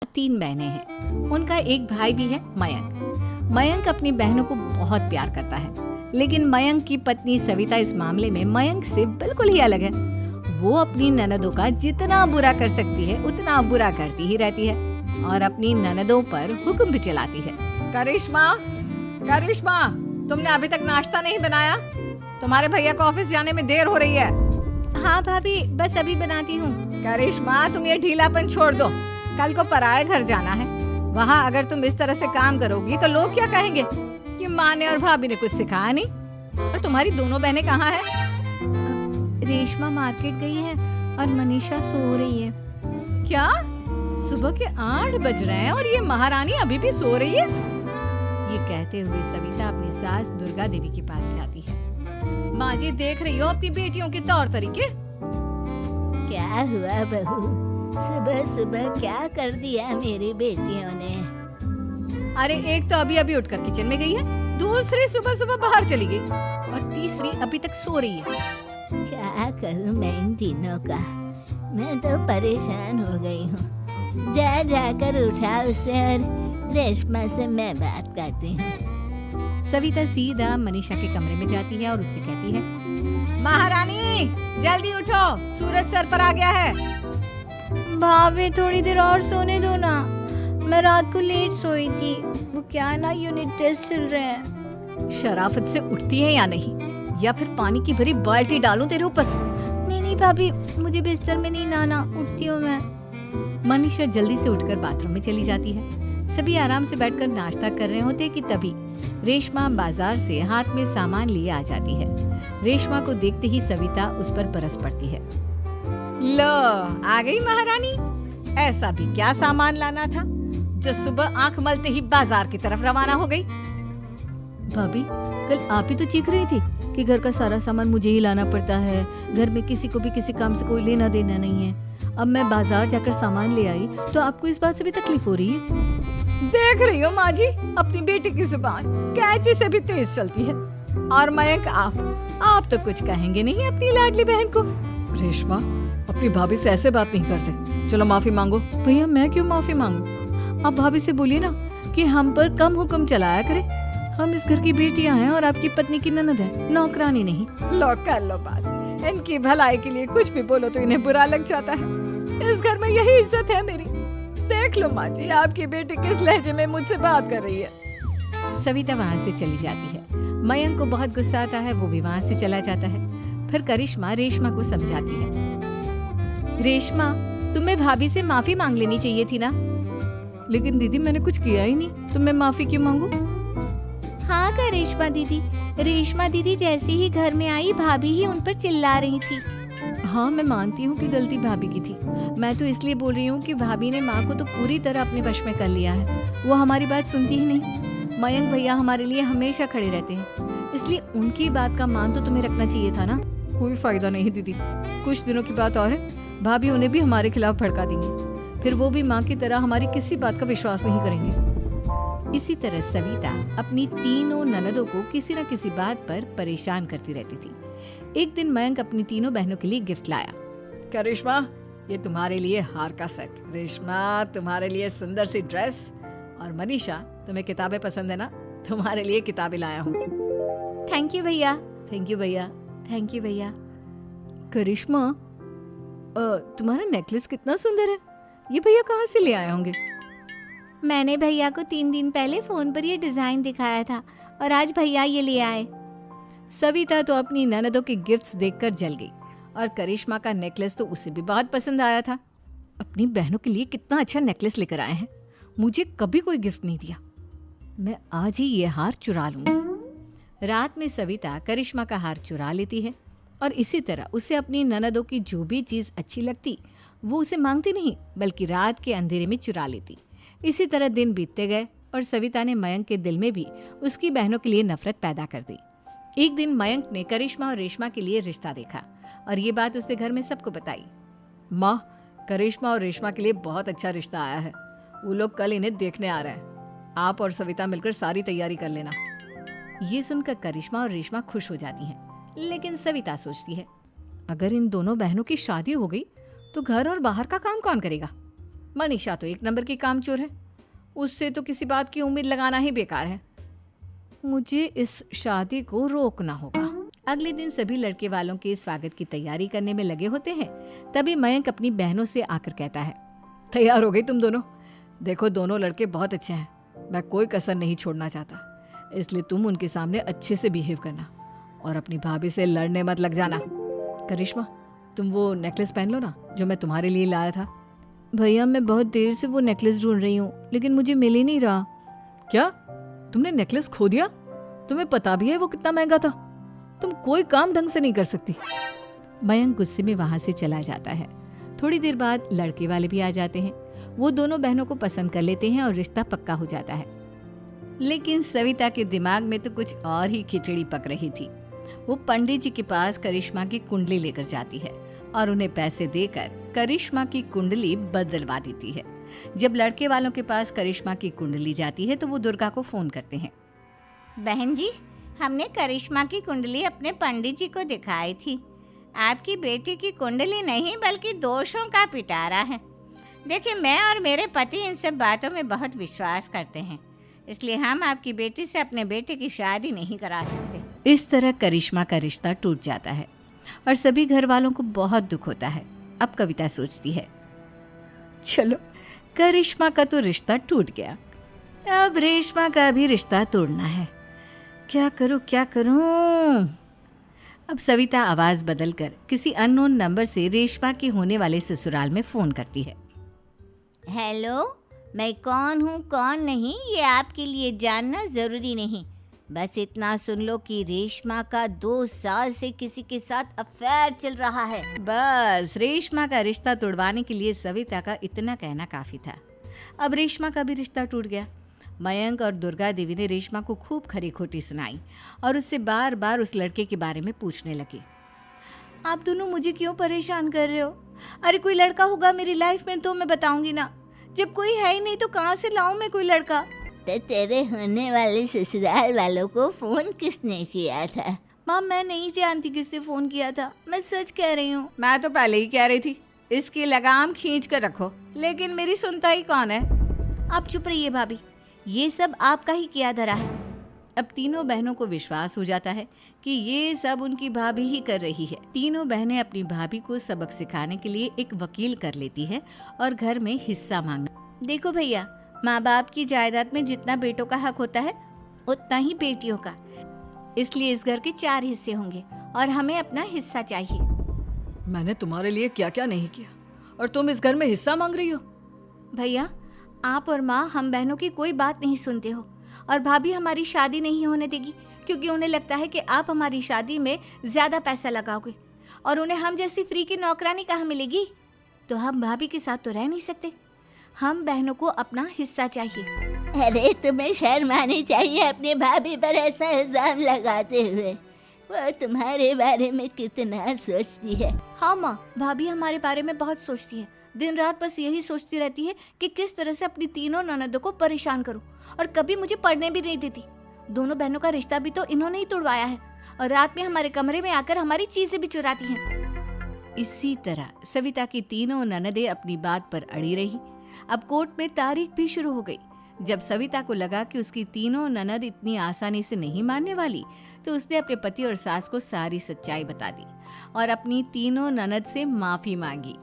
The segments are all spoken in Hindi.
3 बहनें हैं। उनका एक भाई भी है, मयंक। मयंक अपनी बहनों को बहुत प्यार करता है, लेकिन मयंक की पत्नी सविता इस मामले में मयंक से बिल्कुल ही अलग है। वो अपनी ननदों का जितना बुरा कर सकती है उतना बुरा करती ही रहती है और अपनी ननदों पर हुक्म भी चलाती है। करिश्मा, करिश्मा, तुमने अभी तक नाश्ता नहीं बनाया? तुम्हारे भैया को ऑफिस जाने में देर हो रही है। हाँ भाभी, बस अभी बनाती हूँ। करिश्मा, तुम ये ढीलापन छोड़ दो। कल को पराये घर जाना है। वहाँ अगर तुम इस तरह से काम करोगी तो लोग क्या कहेंगे कि माँ ने और भाभी ने कुछ सिखाया नहीं। और तुम्हारी दोनों बहनें कहाँ हैं? रेशमा मार्केट गई है और मनीषा सो रही है। क्या? सुबह के 8 बज रहे हैं और ये महारानी अभी भी सो रही है? ये कहते हुए सविता अपनी सास दुर्गा देवी के पास जाती है। माँ जी, देख रही हो अपनी बेटियों के तौर तरीके? क्या हुआ बहू, सुबह सुबह क्या कर दिया मेरी बेटियों ने? अरे एक तो अभी अभी उठकर किचन में गई है, दूसरी सुबह सुबह बाहर चली गई और तीसरी अभी तक सो रही है। क्या करूं मैं इन तीनों का, मैं तो परेशान हो गई हूँ। जा जाकर उठा उसे और रेशमा से मैं बात करती हूँ। सविता सीधा मनीषा के कमरे में जाती है और उससे कहती है, महारानी जल्दी उठो, सूरज सर पर आ गया है। भाभी थोड़ी देर और सोने दो ना, मैं रात को लेट सोई थी। वो क्या है ना, यूनिट टेस्ट चल रहे हैं। शराफत से उठती है या नहीं, या फिर पानी की भरी बाल्टी डालूं तेरे ऊपर? नहीं नहीं भाभी, मुझे बिस्तर में नहीं लाना, उठती हूँ मैं। मनीषा जल्दी से उठकर बाथरूम में चली जाती है। सभी आराम से बैठकर नाश्ता कर रहे होते कि तभी रेशमा बाजार से हाथ में सामान लिए आ जाती है। रेशमा को देखते ही सविता उस पर बरस पड़ती है। लो, आ गई महारानी। ऐसा भी क्या सामान लाना था जो सुबह आंख मलते ही बाजार की तरफ रवाना हो गई? भाभी, कल आप ही तो चीख रही थी कि घर का सारा सामान मुझे ही लाना पड़ता है, घर में किसी को भी किसी काम से कोई लेना देना नहीं है। अब मैं बाजार जाकर सामान ले आई तो आपको इस बात से भी तकलीफ हो रही है? देख रही हो माँ जी, अपनी बेटी की जुबान कैंची से भी तेज चलती है। और मयंक, आप तो कुछ कहेंगे नहीं अपनी लाडली बहन को? रेशमा, अपनी भाभी से ऐसे बात नहीं करते। चलो माफी मांगो। भैया, मैं क्यों माफी मांगू? आप भाभी से बोलिए ना कि हम पर कम हुक्म चलाया करे। हम इस घर की बेटियां हैं और आपकी पत्नी की ननद है, नौकरानी नहीं। लो कर लो बात। इनकी भलाई के लिए कुछ भी बोलो तो इन्हें बुरा लग जाता है। इस घर में यही इज्जत है मेरी। देख लो माँ जी, आपकी बेटी किस लहजे में मुझसे बात कर रही है। सविता वहाँ से चली जाती है। मयंक को बहुत गुस्सा आता है, वो भी वहाँ से चला जाता है। फिर करिश्मा रेशमा को समझाती है। रेशमा, तुम्हें भाभी से माफी मांग लेनी चाहिए थी ना। लेकिन दीदी, मैंने कुछ किया ही नहीं, तो मैं माफी क्यों मांगू? हाँ करिश्मा दीदी, रेशमा दीदी जैसे ही घर में आई भाभी ही उन पर चिल्ला रही थी। हाँ, मैं मानती हूँ कि गलती भाभी की थी। मैं तो इसलिए बोल रही हूँ कि भाभी ने माँ को तो पूरी तरह अपने वश में कर लिया है। वो हमारी बात सुनती ही नहीं। मयंक भैया हमारे लिए हमेशा खड़े रहते हैं, इसलिए उनकी बात का मान तो तुम्हें रखना चाहिए था ना। कोई फायदा नहीं दीदी, कुछ दिनों की बात और है, भाभी उन्हें भी हमारे खिलाफ भड़का देंगी। फिर वो भी माँ की तरह हमारी किसी बात का विश्वास नहीं करेंगे। इसी तरह सविता अपनी तीनों ननदों को किसी न किसी बात पर परेशान करती रहती थी। एक दिन मयंक अपनी तीनों बहनों के लिए गिफ्ट लाया। क्या रेशमा, ये तुम्हारे लिए हार का सेट। रेशमा, तुम्हारे लिए सुंदर सी ड्रेस। और मनीषा, तुम्हें किताबें पसंद है ना, तुम्हारे लिए किताबें लाया हूँ। थैंक यू भैया। थैंक यू भैया। थैंक यू भैया। करिश्मा, तुम्हारा नेकलेस कितना सुंदर है, ये भैया कहाँ से ले आए होंगे? मैंने भैया को 3 दिन पहले फोन पर ये डिजाइन दिखाया था और आज भैया ये ले आए। सविता तो अपनी ननदों के गिफ्ट्स देखकर जल गई और करिश्मा का नेकलेस तो उसे भी बहुत पसंद आया था। अपनी बहनों के लिए कितना अच्छा नेकलेस लेकर आए हैं, मुझे कभी कोई गिफ्ट नहीं दिया। मैं आज ही ये हार चुरा लूंगी। रात में सविता करिश्मा का हार चुरा लेती है और इसी तरह उसे अपनी ननदों की जो भी चीज़ अच्छी लगती वो उसे मांगती नहीं, बल्कि रात के अंधेरे में चुरा लेती। इसी तरह दिन बीतते गए और सविता ने मयंक के दिल में भी उसकी बहनों के लिए नफरत पैदा कर दी। एक दिन मयंक ने करिश्मा और रेशमा के लिए रिश्ता देखा और ये बात उसने घर में सबको बताई। माँ, करिश्मा और रेशमा के लिए बहुत अच्छा रिश्ता आया है, वो लोग कल इन्हें देखने आ रहे हैं। आप और सविता मिलकर सारी तैयारी कर लेना। ये सुनकर करिश्मा और रेशमा खुश हो जाती हैं, लेकिन सविता सोचती है, अगर इन दोनों बहनों की शादी हो गई तो घर और बाहर का काम कौन करेगा? मनीषा तो एक नंबर की कामचोर है, उससे तो किसी बात की उम्मीद लगाना ही बेकार है। मुझे इस शादी को रोकना होगा। अगले दिन सभी लड़के वालों के स्वागत की तैयारी करने में लगे होते हैं। तभी मयंक अपनी बहनों से आकर कहता है, तैयार हो गई तुम दोनों? देखो दोनों लड़के बहुत अच्छे हैं, मैं कोई कसर नहीं छोड़ना चाहता, इसलिए तुम उनके सामने अच्छे से बिहेव करना और अपनी भाभी से लड़ने मत लग जाना। करिश्मा, तुम वो नेकलेस पहन लो ना जो मैं तुम्हारे लिए लाया था। भैया मैं बहुत देर से वो नेकलेस ढूंढ रही हूँ, लेकिन मुझे मिल ही नहीं रहा। क्या तुमने नेकलेस खो दिया? तुम्हें पता भी है वो कितना महंगा था? तुम कोई काम ढंग से नहीं कर सकती। मयंक गुस्से में वहां से चला जाता है। थोड़ी देर बाद लड़के वाले भी आ जाते हैं। वो दोनों बहनों को पसंद कर लेते हैं और रिश्ता पक्का हो जाता है। लेकिन सविता के दिमाग में तो कुछ और ही खिचड़ी पक रही थी। वो पंडित जी के पास करिश्मा की कुंडली लेकर जाती है और उन्हें पैसे देकर करिश्मा की कुंडली बदलवा देती है। जब लड़के वालों के पास करिश्मा की कुंडली जाती है तो वो दुर्गा को फोन करते हैं। बहन जी, हमने करिश्मा की कुंडली अपने पंडित जी को दिखाई थी। आपकी बेटी की कुंडली नहीं बल्कि दोषों का पिटारा है। देखिए, मैं और मेरे पति इन सब बातों में बहुत विश्वास करते हैं, इसलिए हम आपकी बेटी से अपने बेटे की शादी नहीं करा सकते। इस तरह करिश्मा का रिश्ता टूट जाता है और सभी घर वालों को बहुत दुख होता है। अब कविता सोचती है, चलो करिश्मा का तो रिश्ता टूट गया, अब रेशमा का भी रिश्ता तोड़ना है। क्या करूं? अब सविता आवाज बदलकर किसी अननोन नंबर से रेशमा के होने वाले ससुराल में फोन करती है। हेलो, मैं कौन हूँ कौन नहीं ये आपके लिए जानना ज़रूरी नहीं, बस इतना सुन लो कि रेशमा का 2 साल से किसी के साथ अफेयर चल रहा है। बस रेशमा का रिश्ता तोड़वाने के लिए सविता का इतना कहना काफी था। अब रेशमा का भी रिश्ता टूट गया। मयंक और दुर्गा देवी ने रेशमा को खूब खरी खोटी सुनाई और उससे बार बार उस लड़के के बारे में पूछने लगे। आप दोनों मुझे क्यों परेशान कर रहे हो? अरे कोई लड़का होगा मेरी लाइफ में तो मैं बताऊंगी ना, जब कोई है ही नहीं तो कहाँ से लाऊं मैं कोई लड़का? तो तेरे होने वाले ससुराल वालों को फोन किसने किया था? माँ, मैं नहीं जानती किसने फोन किया था, मैं सच कह रही हूँ। मैं तो पहले ही कह रही थी इसकी लगाम खींच कर रखो, लेकिन मेरी सुनता ही कौन है। आप चुप रहिए भाभी, ये सब आपका ही किया धरा है। अब तीनों बहनों को विश्वास हो जाता है कि ये सब उनकी भाभी ही कर रही है। तीनों बहनें अपनी भाभी को सबक सिखाने के लिए एक वकील कर लेती है और घर में हिस्सा मांगना। देखो भैया, माँ बाप की जायदाद में जितना बेटों का हक होता है उतना ही बेटियों का, इसलिए इस घर के 4 हिस्से होंगे और हमें अपना हिस्सा चाहिए। मैंने तुम्हारे लिए क्या क्या नहीं किया और तुम इस घर में हिस्सा मांग रही हो? भैया, आप और माँ हम बहनों की कोई बात नहीं सुनते हो और भाभी हमारी शादी नहीं होने देगी क्योंकि उन्हें लगता है कि आप हमारी शादी में ज्यादा पैसा लगाओगे और उन्हें हम जैसी फ्री की नौकरानी कहाँ मिलेगी। तो हम भाभी के साथ तो रह नहीं सकते, हम बहनों को अपना हिस्सा चाहिए। अरे तुम्हें शर्म आनी चाहिए अपने भाभी पर ऐसा इल्जाम लगाते हुए। वो तुम्हारे बारे में कितना सोचती है। हाँ माँ, भाभी हमारे बारे में बहुत सोचती है, दिन रात बस यही सोचती रहती है कि किस तरह से अपनी तीनों ननदों को परेशान करूं और कभी मुझे पढ़ने भी नहीं देती। दोनों बहनों का रिश्ता भी तो इन्होंने ही तोड़वाया है और रात में हमारे कमरे में आकर हमारी चीजें भी चुराती हैं। इसी तरह सविता की तीनों ननदें अपनी बात पर अड़ी रही। अब कोर्ट में तारीख भी शुरू हो गई। जब सविता को लगा कि उसकी तीनों ननद इतनी आसानी से नहीं मानने वाली, तो उसने अपने पति और सास को सारी सच्चाई बता दी और अपनी तीनों ननद से माफी मांगी।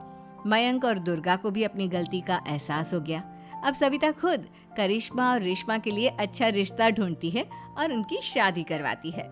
मयंक और दुर्गा को भी अपनी गलती का एहसास हो गया। अब सविता खुद करिश्मा और रेशमा के लिए अच्छा रिश्ता ढूंढती है और उनकी शादी करवाती है।